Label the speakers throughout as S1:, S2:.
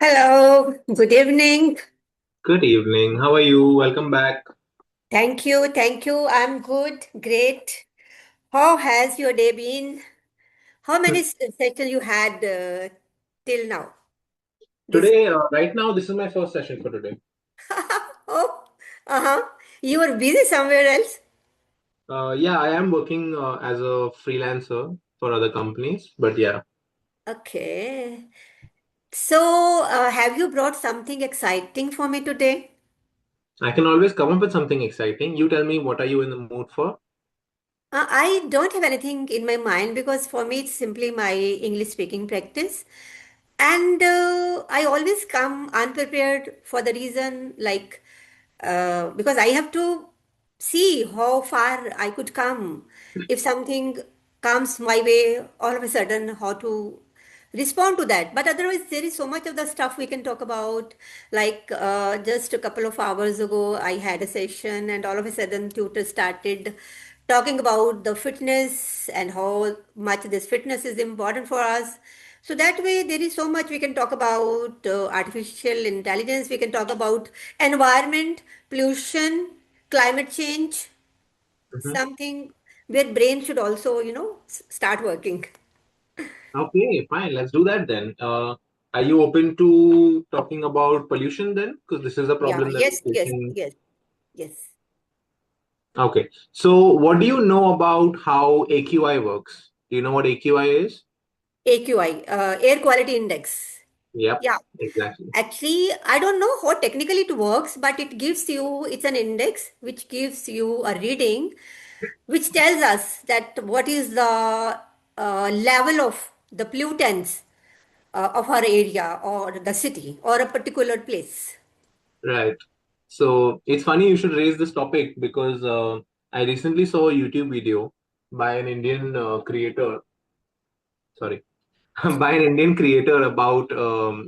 S1: Hello, good evening.
S2: Good evening. How are you? Welcome back.
S1: Thank you, thank you. I'm good, great. How has your day been? How many sessions you had till now? This
S2: Today, right now, this is my first session for today.
S1: oh, uh-huh. You were busy somewhere else?
S2: Yeah, I am working as a freelancer for other companies, but yeah,
S1: Okay. So, have you brought something exciting for me today?
S2: I can always come up with something exciting. You tell me, what are you in the mood for?
S1: I don't have anything in my mind because for me it's simply my English speaking practice. And I always come unprepared for the reason because I have to see how far I could come. If something comes my way, all of a sudden, how to respond to that. But otherwise, there is so much of the stuff we can talk about. Just a couple of hours ago, I had a session, and all of a sudden, tutor started talking about the fitness and how much this fitness is important for us. So that way, there is so much we can talk about artificial intelligence, we can talk about environment, pollution, climate change,
S2: Mhm.
S1: something where brain should also, start working.
S2: Okay, fine. Let's do that then. Are you open to talking about pollution then? Because this is a
S1: Yeah,
S2: problem that
S1: yes,
S2: we're
S1: yes,
S2: facing.
S1: yes, yes.
S2: Okay, so what do you know about how AQI works? Do you know what AQI is?
S1: AQI, air quality index.
S2: Yep,
S1: Yeah,
S2: exactly.
S1: actually, I don't know how technically it works, but it's an index which gives you a reading which tells us that what is the level of the pollutants of our area or the city or a particular place.
S2: Right. So it's funny you should raise this topic because I recently saw a YouTube video by an Indian creator, sorry, by an Indian creator about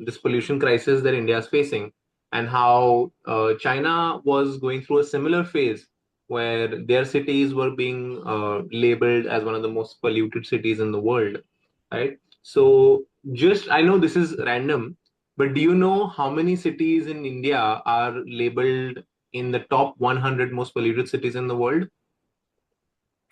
S2: this pollution crisis that India is facing and how China was going through a similar phase where their cities were being labeled as one of the most polluted cities in the world, right? So just I know this is random, but do you know how many cities in India are labeled in the top 100 most polluted cities in the world?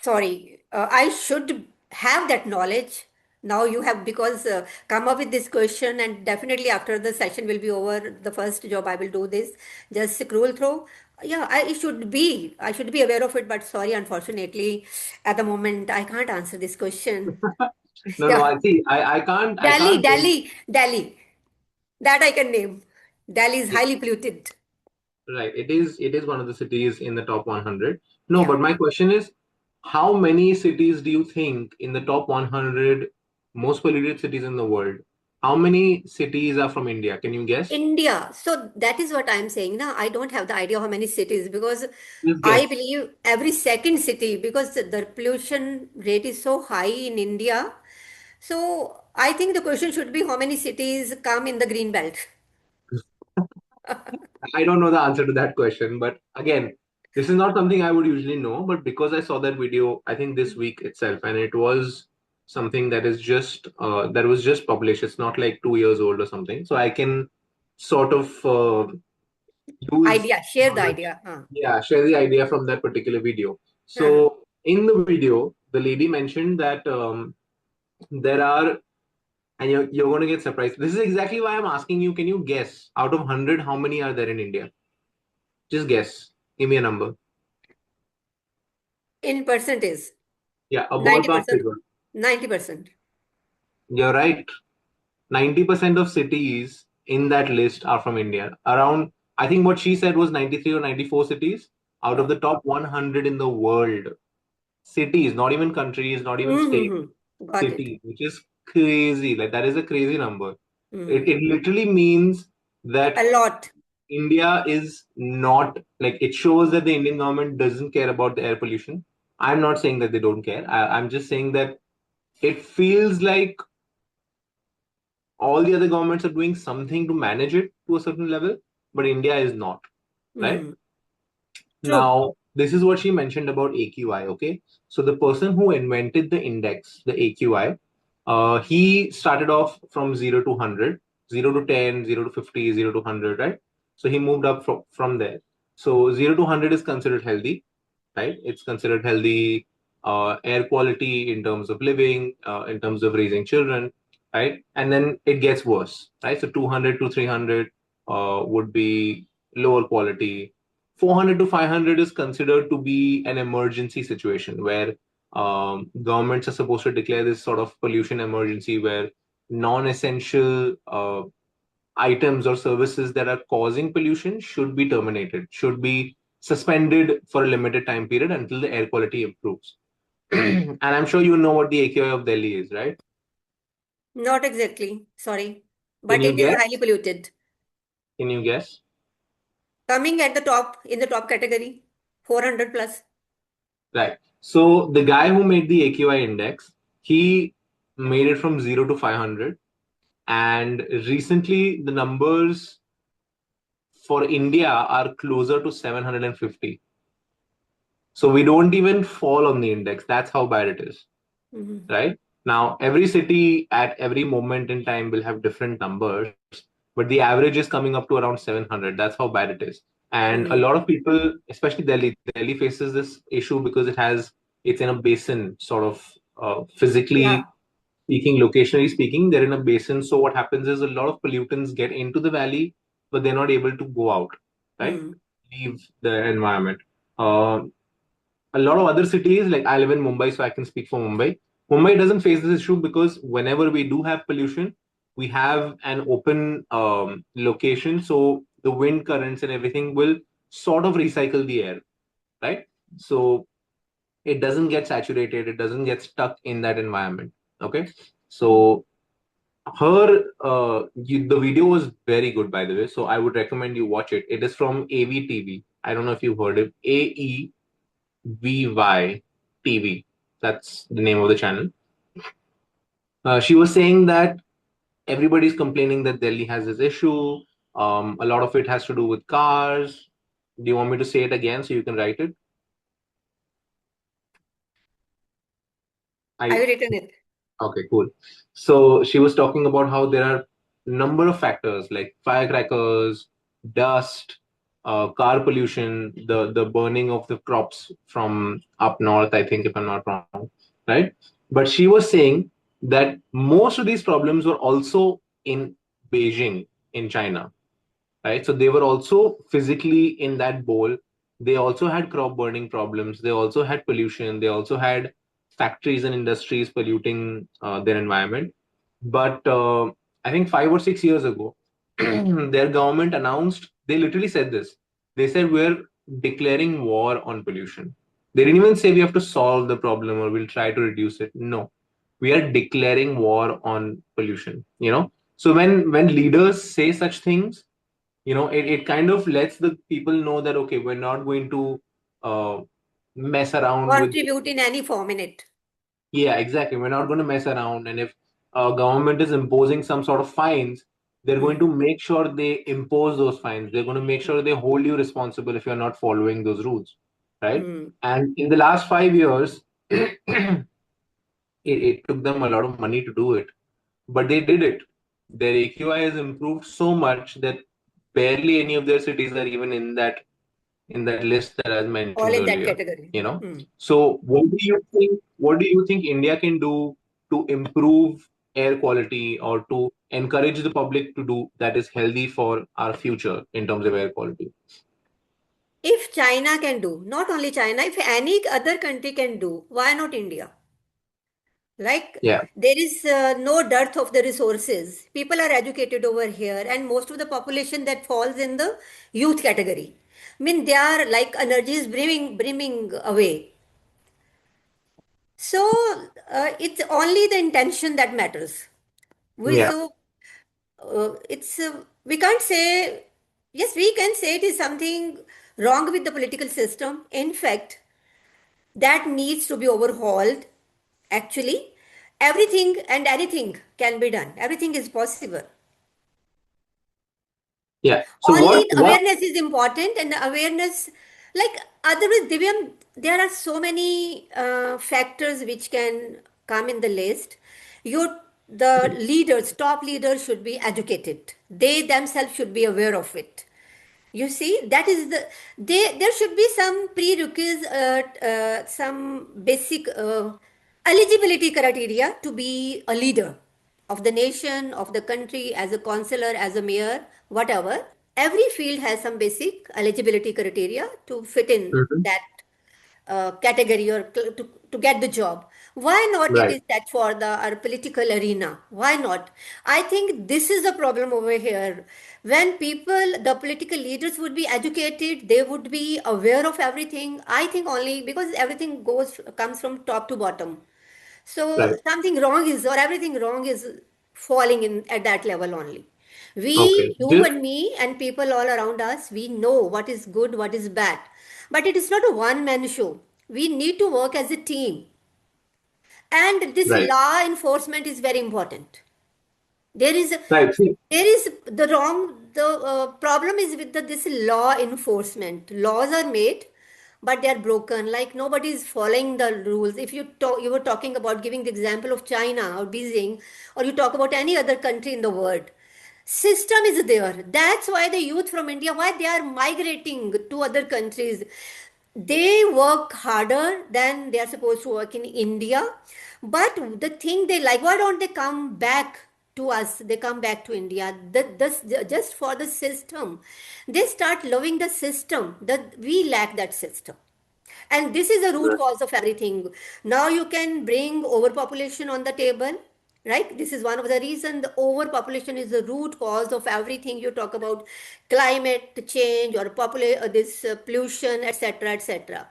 S1: Sorry, I should have that knowledge. Now you have because come up with this question, and definitely after the session will be over, the first job I will do this. Just scroll through. Yeah, I should be aware of it, but sorry, unfortunately, at the moment I can't answer this question.
S2: No, no,
S1: Yeah,
S2: I see. I
S1: Delhi,
S2: can't.
S1: Delhi, Delhi. That I can name. Delhi is
S2: Yeah.
S1: highly polluted.
S2: Right. It is one of the cities in the top 100. No,
S1: Yeah.
S2: but my question is, how many cities do you think in the top 100 most polluted cities in the world? How many cities are from India? Can you guess?
S1: India. So that is what I'm saying. Now, I don't have the idea how many cities because
S2: Just
S1: I
S2: guess.
S1: believe every second city because the pollution rate is so high in India. So I think the question should be how many cities come in the green belt.
S2: I don't know the answer to that question, but again, this is not something I would usually know, but because I saw that video, I think this week itself, and it was something that was just published. It's not like 2 years old or something. So I can sort of use
S1: Idea, share the
S2: knowledge,
S1: idea. Huh.
S2: yeah, share the idea from that particular video.
S1: Uh-huh.
S2: So in the video, the lady mentioned that there are, and you're going to get surprised. This is exactly why I'm asking you. Can you guess out of 100 how many are there in India? Just guess. Give me a number.
S1: In percentage,
S2: Yeah, a ballpark
S1: 90%,
S2: figure.
S1: 90%.
S2: You're right. 90% of cities in that list are from India. Around, I think what she said was 93 or 94 cities out of
S1: Wow.
S2: the top 100 in the world. Cities, not even countries, not even states,
S1: Mm-hmm. Got it.
S2: cities, which is crazy. Like, that is a crazy number.
S1: Mm.
S2: It literally means
S1: A
S2: that
S1: lot.
S2: India is not like it shows that the Indian government doesn't care about the air pollution. I'm not saying that they don't care. I'm just saying that it feels like all the other governments are doing something to manage it to a certain level, but India is not, right?
S1: Mm. True.
S2: Now, this is what she mentioned about AQI, okay? So the person who invented the index, the AQI, he started off from 0 to 100. 0 to 10, 0 to 50, 0 to 100, right? So he moved up from there. So 0 to 100 is considered healthy, right? It's considered healthy air quality in terms of living, in terms of raising children, right? And then it gets worse, right? So 200 to 300 would be lower quality. 400 to 500 is considered to be an emergency situation where governments are supposed to declare this sort of pollution emergency where non-essential items or services that are causing pollution should be terminated, should be suspended for a limited time period until the air quality improves. And I'm sure you know what the AQI of Delhi is, right?
S1: Not exactly, sorry.
S2: Can
S1: But
S2: you
S1: it is
S2: guess?
S1: highly polluted.
S2: Can you guess?
S1: Coming at the top, in the top category, 400 plus.
S2: Right. So the guy who made the AQI index, he made it from 0 to 500. And recently, the numbers for India are closer to 750. So we don't even fall on the index. That's how bad it is,
S1: Mhm.
S2: right? Now, every city at every moment in time will have different numbers, but the average is coming up to around 700. That's how bad it is. And a lot
S1: Mhm.
S2: of people, especially Delhi faces this issue because it's in a basin, sort of
S1: Yeah.
S2: physically speaking, locationally speaking, they're in a basin. So what happens is a lot of pollutants get into the valley, but they're not able to go out, right?
S1: Hmm.
S2: Leave the environment. Uh, a lot of other cities, like I live in Mumbai, so I can speak for Mumbai. Mumbai doesn't face this issue because whenever we do have pollution, we have an open location, so the wind currents and everything will sort of recycle the air, right? So it doesn't get saturated, it doesn't get stuck in that environment. Okay, so the video was very good, by the way. So I would recommend you watch it. It is from AVTV. I don't know if you've heard it. VY TV. That's the name of the channel. She was saying that everybody's complaining that Delhi has this issue. A lot of it has to do with cars. Do you want me to say it again so you can write it?
S1: I
S2: I
S1: will return it.
S2: Okay, cool. So she was talking about how there are number of factors like firecrackers, dust, car pollution, the burning of the crops from up north, I think, if I'm not wrong, right? But she was saying that most of these problems were also in Beijing, in China, right? So they were also physically in that bowl. They also had crop burning problems. They also had pollution. They also had factories and industries polluting their environment. But I think 5 or 6 years ago, their government announced, they literally said this. They said, we're declaring war on pollution. They didn't even say we have to solve the problem or we'll try to reduce it. No, we are declaring war on pollution, So when leaders say such things, it kind of lets the people know that okay, we're not going to uh, mess around with.
S1: Contribute in any form in it.
S2: Yeah, exactly, we're not going to mess around. And if government is imposing some sort of fines, they're going
S1: Hmm.
S2: to make sure they impose those fines. They're going to make sure they hold you responsible if you're not following those rules, right?
S1: Hmm.
S2: And in the last 5 years, it took them a lot of money to do it, but they did it. Their AQI has improved so much that barely any of their cities are even in that list that I mentioned
S1: All in that
S2: earlier.
S1: category. Hmm.
S2: So what do you think India can do to improve air quality or to encourage the public to do that is healthy for our future in terms of air quality?
S1: If China can do, not only China, if any other country can do, why not India? Like,
S2: Yeah,
S1: there is no dearth of the resources. People are educated over here, and most of the population that falls in the youth category. I mean, they are like energy is brimming away. So it's only the intention that matters. We
S2: yeah,
S1: so it's we can't say, yes, we can say it is something wrong with the political system. In fact, that needs to be overhauled. Actually, everything and anything can be done. Everything is possible.
S2: yeah. So what
S1: Only
S2: what
S1: awareness is important, and the awareness, like otherwise, Divyam, there are so many factors which can come in the list. You the leaders, top leaders should be educated. They themselves should be aware of it. You see, that is there should be some prerequisites, some basic eligibility criteria to be a leader of the nation, of the country, as a councillor, as a mayor, whatever. Every field has some basic eligibility criteria to fit in
S2: Hmm.
S1: that category or to get the job. Why not it
S2: Right.
S1: is that for the our political arena? Why not? I think this is the problem over here. When people, the political leaders would be educated, they would be aware of everything. I think only because everything comes from top to bottom. So
S2: Right.
S1: something wrong is, or everything wrong is falling in at that level only.
S2: Okay.
S1: We, you and me, and people all around us, we know what is good, what is bad. But it is not a one man show. We need to work as a team. And this
S2: Right.
S1: law enforcement is very important. There is
S2: Right. See.
S1: there is the wrong the problem is with this law enforcement. Laws are made, but they are broken. Like nobody is following the rules. If you were talking about giving the example of China or Beijing, or you talk about any other country in the world, system is there. That's why the youth from India, why they are migrating to other countries. They work harder than they are supposed to work in India. But the thing they like, why don't they come back to us? They come back to India. Just for the system. They start loving the system. That we lack that system. And this is the root cause of everything. Now you can bring overpopulation on the table, right? This is one of the reasons. The overpopulation is the root cause of everything. You talk about climate change or this pollution, etc., etc.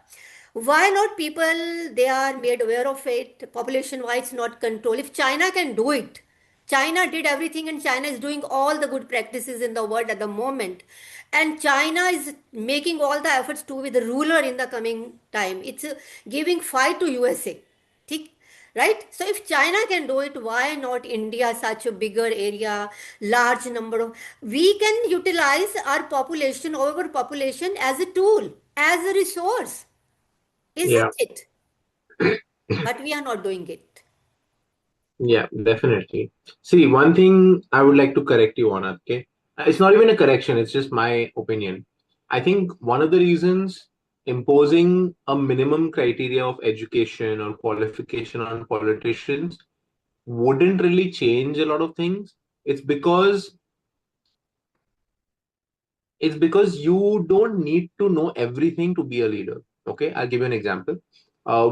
S1: Why not people? They are made aware of it. Population wise, not control. If China can do it, China did everything, and China is doing all the good practices in the world at the moment. And China is making all the efforts to be the ruler in the coming time. It's giving fight to USA. Thick, right? So if China can do it, why not India, such a bigger area, large number of, we can utilize our population, overpopulation as a tool, as a resource,
S2: Yeah.
S1: isn't it? But we are not doing it.
S2: Yeah, definitely. See, one thing I would like to correct you on, okay? It's not even a correction, it's just my opinion. I think one of the reasons imposing a minimum criteria of education or qualification on politicians wouldn't really change a lot of things. It's because it's because you don't need to know everything to be a leader. Okay, I'll give you an example.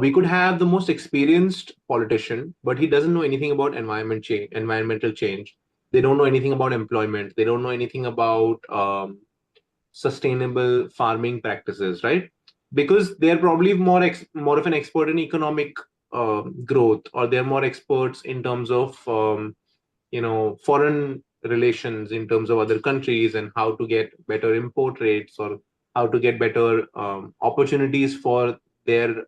S2: We could have the most experienced politician, but he doesn't know anything about environmental change. They don't know anything about employment. They don't know anything about sustainable farming practices, right? Because they're probably more of an expert in economic growth, or they're more experts in terms of foreign relations in terms of other countries and how to get better import rates or how to get better opportunities for their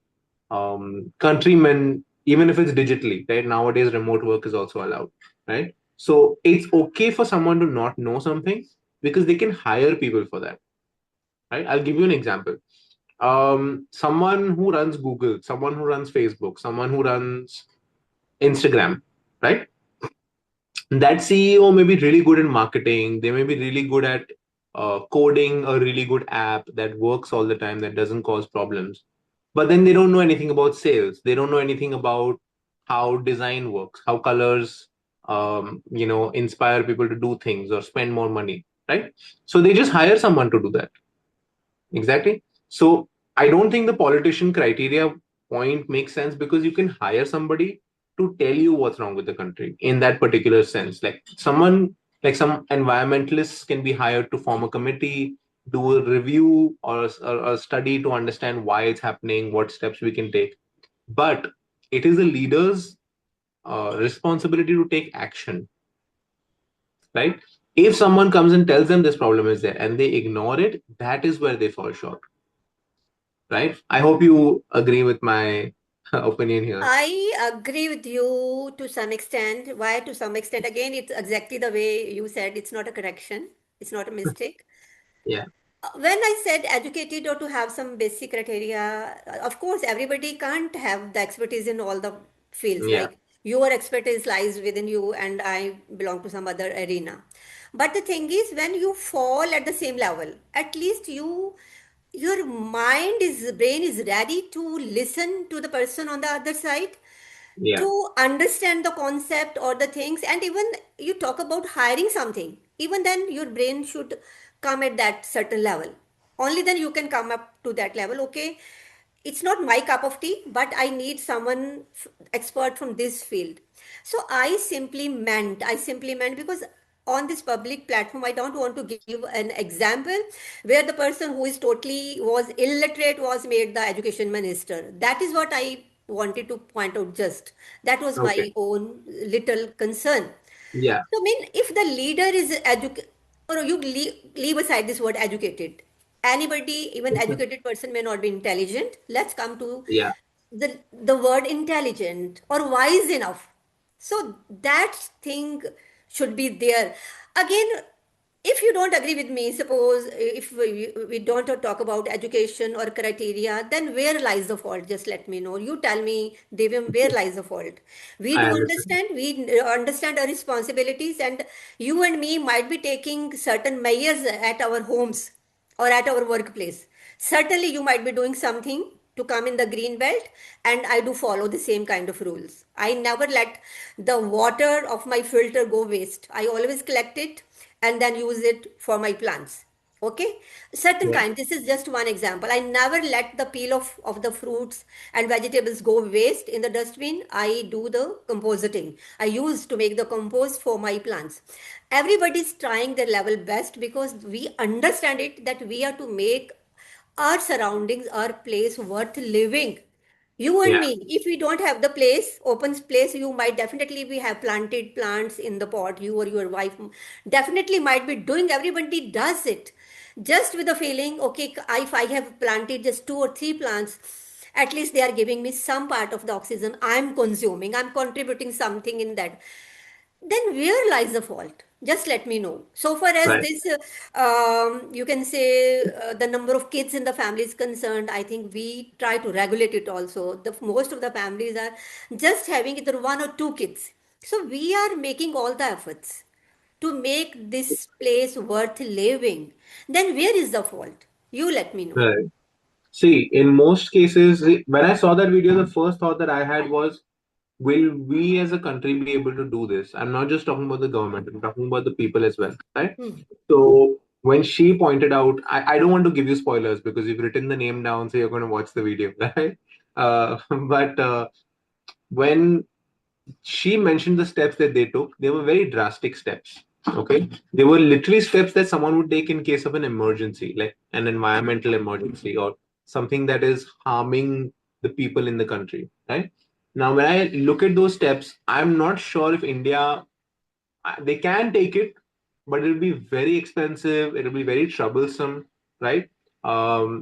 S2: countrymen, even if it's digitally, right? Nowadays remote work is also allowed, right? So it's okay for someone to not know something because they can hire people for that, right? I'll give you an example. Someone who runs Google, someone who runs Facebook, someone who runs Instagram, right? That CEO may be really good in marketing. They may be really good at coding a really good app that works all the time, that doesn't cause problems. But then they don't know anything about sales. They don't know anything about how design works, how colors, inspire people to do things or spend more money, right? So they just hire someone to do that. Exactly. So I don't think the politician criteria point makes sense because you can hire somebody to tell you what's wrong with the country in that particular sense. Like some environmentalists can be hired to form a committee, do a review or a study to understand why it's happening, what steps we can take. But it is the leader's responsibility to take action, right? If someone comes and tells them this problem is there and they ignore it, that is where they fall short, right? I hope you agree with my opinion here.
S1: I agree with you to some extent. Why to some extent? Again, it's exactly the way you said. It's not a correction. It's not a mistake.
S2: Yeah,
S1: When I said educated or to have some basic criteria, of course, everybody can't have the expertise in all the fields.
S2: yeah,
S1: Like Your expertise lies within you, and I belong to some other arena. But the thing is, when you fall at the same level, at least your brain is ready to listen to the person on the other side,
S2: Yeah.
S1: to understand the concept or the things. And even you talk about hiring something, even then your brain should come at that certain level. Only then you can come up to that level. Okay, it's not my cup of tea, but I need someone expert from this field. So I simply meant because on this public platform I don't want to give an example where the person who is totally was illiterate was made the education minister. That is what I wanted to point out. Just that was my
S2: Okay.
S1: own little concern.
S2: Yeah.
S1: So, I mean, if the leader is or leave aside this word educated. Anybody, even educated person may not be intelligent. Let's come to
S2: Yeah.
S1: the word intelligent or wise enough. So that thing should be there. Again, if you don't agree with me, suppose if we don't talk about education or criteria, then where lies the fault? Just let me know. You tell me, Divyam, where lies the fault? We
S2: I
S1: do
S2: understand.
S1: understand, we understand our responsibilities, and you and me might be taking certain measures at our homes or at our workplace. Certainly, you might be doing something to come in the green belt, and I do follow the same kind of rules. I never let the water of my filter go waste. I always collect it and then use it for my plants. Okay, certain
S2: Yeah.
S1: kind. This is just one example. I never let the peel of the fruits and vegetables go waste in the dustbin. I do the compositing. I use to make the compost for my plants. Everybody is trying their level best because we understand it that we are to make our surroundings, our place worth living. You and
S2: Yeah.
S1: me, if we don't have the place, open space, you might definitely we have planted plants in the pot. You or your wife definitely might be doing. Everybody does it, just with the feeling. Okay, if I have planted just two or three plants, at least they are giving me some part of the oxygen I'm consuming. I'm contributing something in that. Then where lies the fault? Just let me know. So far as
S2: Right.
S1: this, you can say the number of kids in the family is concerned, I think we try to regulate it also. Most of the families are just having either one or two kids. So we are making all the efforts to make this place worth living. Then where is the fault? You let me know.
S2: Right. See, in most cases, when I saw that video, the first thought that I had was, will we as a country be able to do this? I'm not just talking about the government, I'm talking about the people as well, right?
S1: Hmm.
S2: So when she pointed out, I don't want to give you spoilers because you've written the name down, so you're going to watch the video, right? But when she mentioned the steps that they took, they were very drastic steps. Okay. They were literally steps that someone would take in case of an emergency, like an environmental emergency or something that is harming the people in the country. Right. Now, when I look at those steps, I'm not sure if India they can take it, but it'll be very expensive. It'll be very troublesome, right?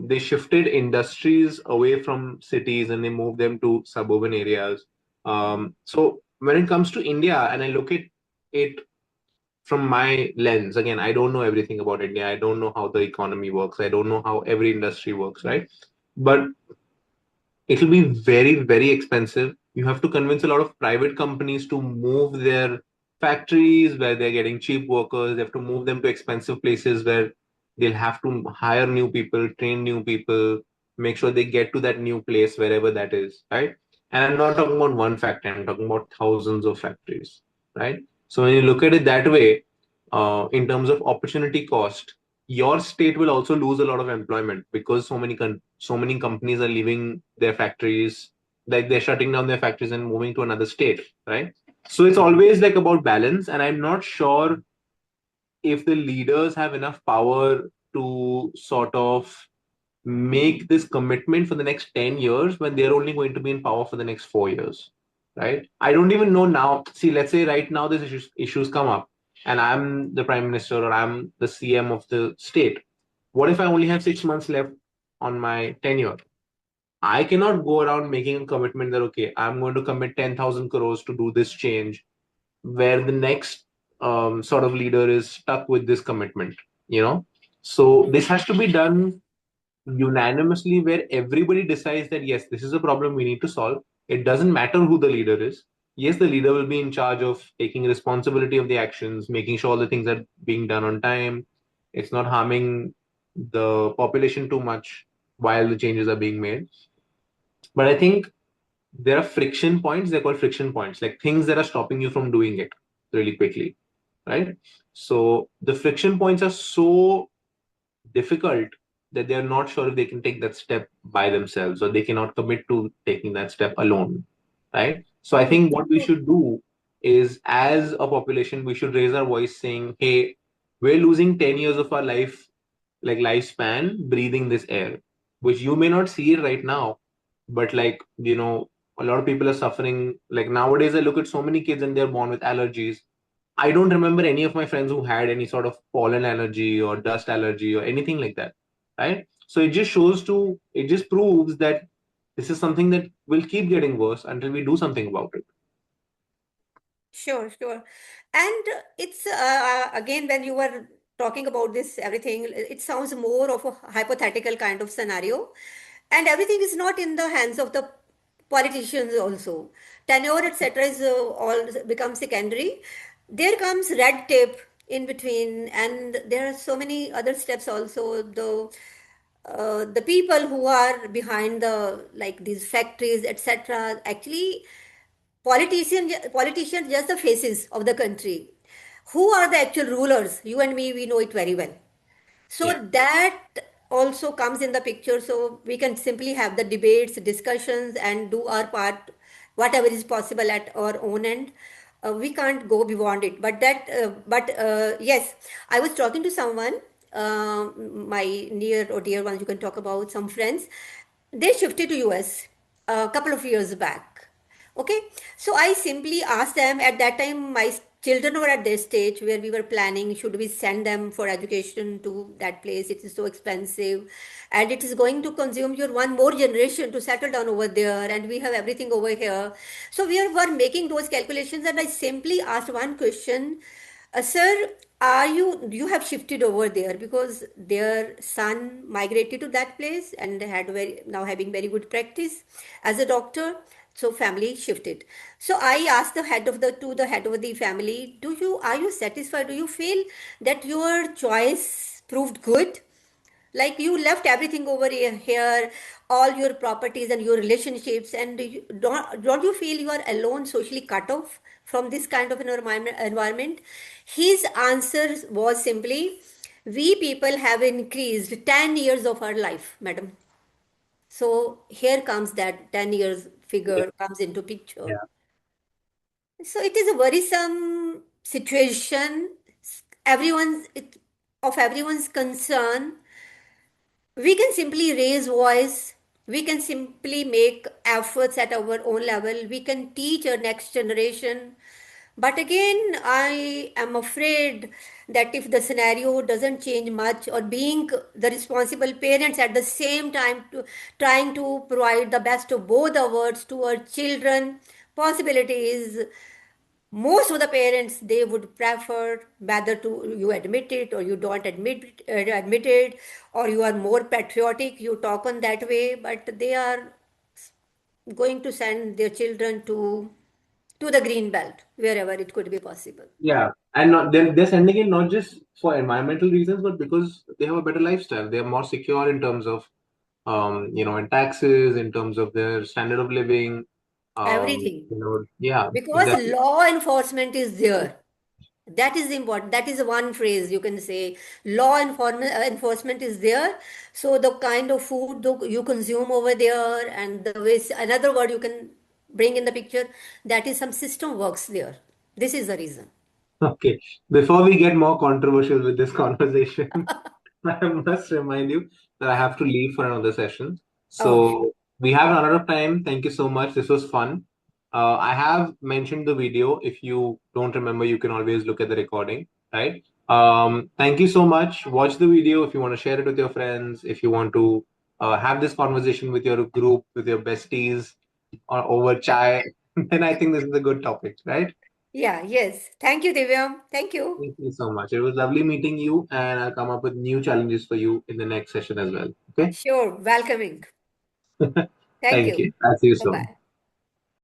S2: They shifted industries away from cities and they moved them to suburban areas. So when it comes to India, and I look at it from my lens, again, I don't know everything about India. I don't know how the economy works. I don't know how every industry works, right? But it'll be very, very expensive. You have to convince a lot of private companies to move their factories where they're getting cheap workers. They have to move them to expensive places where they'll have to hire new people, train new people, make sure they get to that new place wherever that is, right? And I'm not talking about one factory, I'm talking about thousands of factories, right? So when you look at it that way, in terms of opportunity cost, your state will also lose a lot of employment because so many companies are leaving their factories, like they're shutting down their factories and moving to another state, right? So it's always like about balance, and I'm not sure if the leaders have enough power to sort of make this commitment for the next 10 years when they're only going to be in power for the next 4 years, right? I don't even know now. See, let's say right now this issues come up and I'm the prime minister or I'm the CM of the state. What if I only have 6 months left on my tenure? I cannot go around making a commitment that, okay, I'm going to commit 10,000 crores to do this change where the next sort of leader is stuck with this commitment, you know? So this has to be done unanimously where everybody decides that yes, this is a problem we need to solve. It doesn't matter who the leader is. yes, the leader will be in charge of taking responsibility of the actions, making sure all the things are being done on time. It's not harming the population too much while the changes are being made. But I think there are friction points. They're called friction points, like things that are stopping you from doing it really quickly, right? So the friction points are so difficult that they're not sure if they can take that step by themselves, or they cannot commit to taking that step alone, right? So I think what we
S1: True.
S2: should do is, as a population, we should raise our voice saying, hey, we're losing 10 years of our life, like lifespan, breathing this air, which you may not see it right now, but like, a lot of people are suffering. Like nowadays, I look at so many kids and they're born with allergies. I don't remember any of my friends who had any sort of pollen allergy or dust allergy or anything like that, right? So it just proves that this is something that will keep getting worse until we do something about it.
S1: Sure, sure. And it's again, when you were talking about this, everything, it sounds more of a hypothetical kind of scenario. And everything is not in the hands of the politicians also. Tenure, etc., is all become secondary. There comes red tape in between, and there are so many other steps also. The people who are behind the like these factories, etc., actually politicians just the faces of the country. Who are the actual rulers? You and me, we know it very well. So
S2: Yeah.
S1: that also comes in the picture. So we can simply have the debates, discussions, and do our part, whatever is possible at our own end. We can't go beyond it. But yes, I was talking to someone, my near or dear ones. You can talk about some friends. They shifted to US a couple of years back. Okay, so I simply asked them at that time, my children were at this stage where we were planning, should we send them for education to that place? It is so expensive and it is going to consume your one more generation to settle down over there, and we have everything over here. So were making those calculations, and I simply asked one question, sir, you have shifted over there because their son migrated to that place and had very now having very good practice as a doctor, so family shifted. So I asked the head of the family, do you are you satisfied? Do you feel that your choice proved good? Like you left everything over here, all your properties and your relationships, and don't you feel you are alone, socially cut off from this kind of an environment? His answer was simply, we people have increased 10 years of our life, madam. So here comes that 10 years
S2: Yeah.
S1: figure comes into picture.
S2: Yeah.
S1: So it is a worrisome situation. Of everyone's concern. We can simply raise voice. We can simply make efforts at our own level. We can teach our next generation. But again, I am afraid that if the scenario doesn't change much, or being the responsible parents at the same time to trying to provide the best of both the worlds to our children, possibility is most of the parents, they would prefer whether to you admit it or you don't admit it, or you are more patriotic, you talk on that way, but they are going to send their children to the green belt wherever it could be possible.
S2: Yeah. And they're sending it not just for environmental reasons, but because they have a better lifestyle. They're more secure in terms of, in taxes, in terms of their standard of living.
S1: Everything,
S2: Yeah,
S1: because
S2: exactly.
S1: law enforcement is there. That is important. That is one phrase you can say. Enforcement is there. So the kind of food you consume over there, and the ways, another word you can bring in the picture, that is some system works there. This is the reason.
S2: Okay. Before we get more controversial with this conversation, I must remind you that I have to leave for another session.
S1: Oh, sure.
S2: So we have run out of time. Thank you so much. This was fun. I have mentioned the video. If you don't remember, you can always look at the recording, right? Thank you so much. Watch the video if you want to share it with your friends, if you want to have this conversation with your group, with your besties, or over chai, then I think this is a good topic, right?
S1: Yeah, yes. Thank you, Divyam. Thank you.
S2: Thank you so much. It was lovely meeting you, and I'll come up with new challenges for you in the next session as well. Okay.
S1: Sure. Welcoming. Thank
S2: Thank
S1: you.
S2: you. I'll see you
S1: Bye bye.
S2: soon.